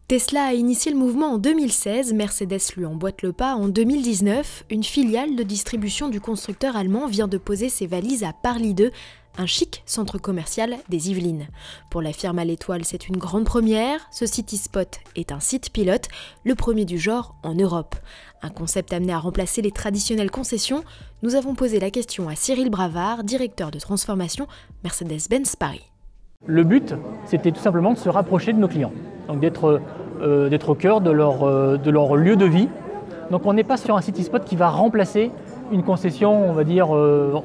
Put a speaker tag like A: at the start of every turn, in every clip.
A: Tesla a initié le mouvement en 2016, Mercedes lui emboîte le pas en 2019. Une filiale de distribution du constructeur allemand vient de poser ses valises à Paris 2, un chic centre commercial des Yvelines. Pour la firme à l'étoile, c'est une grande première. Ce City Spot est un site pilote, le premier du genre en Europe. Un concept amené à remplacer les traditionnelles concessions. Nous avons posé la question à Cyril Bravard, directeur de transformation Mercedes-Benz Paris.
B: Le but, c'était tout simplement de se rapprocher de nos clients, donc d'être au cœur de leur lieu de vie. Donc on n'est pas sur un City Spot qui va remplacer une concession, on va dire,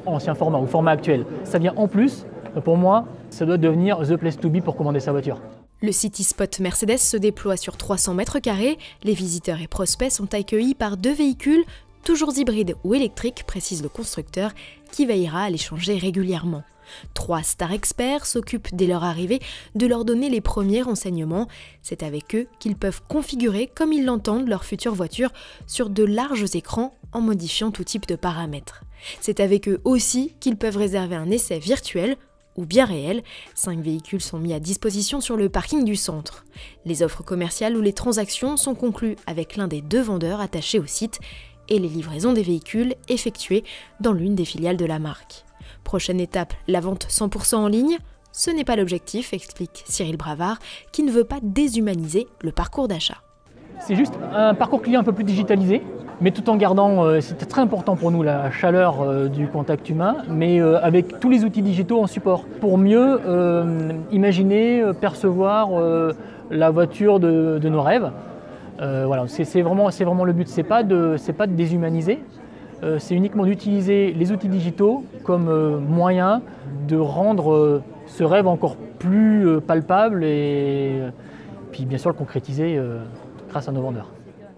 B: ancien format ou format actuel. Ça vient en plus, pour moi, ça doit devenir the place to be pour commander sa voiture.
A: Le City Spot Mercedes se déploie sur 300 mètres carrés. Les visiteurs et prospects sont accueillis par 2 véhicules, toujours hybrides ou électriques, précise le constructeur, qui veillera à les changer régulièrement. 3 stars experts s'occupent dès leur arrivée de leur donner les premiers renseignements. C'est avec eux qu'ils peuvent configurer comme ils l'entendent leur future voiture sur de larges écrans en modifiant tout type de paramètres. C'est avec eux aussi qu'ils peuvent réserver un essai virtuel ou bien réel. 5 véhicules sont mis à disposition sur le parking du centre. Les offres commerciales ou les transactions sont conclues avec l'un des 2 vendeurs attachés au site et les livraisons des véhicules effectuées dans l'une des filiales de la marque. Prochaine étape, la vente 100% en ligne. Ce n'est pas l'objectif, explique Cyril Bravard, qui ne veut pas déshumaniser le parcours d'achat.
B: C'est juste un parcours client un peu plus digitalisé, mais tout en gardant, c'était très important pour nous, la chaleur du contact humain, mais avec tous les outils digitaux en support, pour mieux imaginer, percevoir la voiture de nos rêves. Voilà, c'est vraiment le but, c'est pas de déshumaniser. C'est uniquement d'utiliser les outils digitaux comme moyen de rendre ce rêve encore plus palpable et puis bien sûr le concrétiser grâce à nos vendeurs.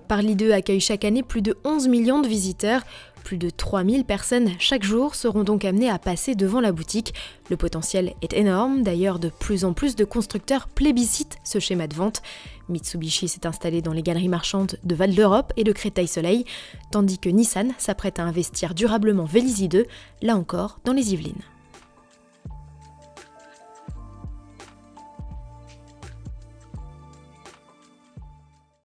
A: Paris 2 accueille chaque année plus de 11 millions de visiteurs. Plus de 3000 personnes chaque jour seront donc amenées à passer devant la boutique. Le potentiel est énorme, d'ailleurs de plus en plus de constructeurs plébiscitent ce schéma de vente. Mitsubishi s'est installé dans les galeries marchandes de Val d'Europe et de Créteil-Soleil, tandis que Nissan s'apprête à investir durablement Vélizy 2, là encore dans les Yvelines.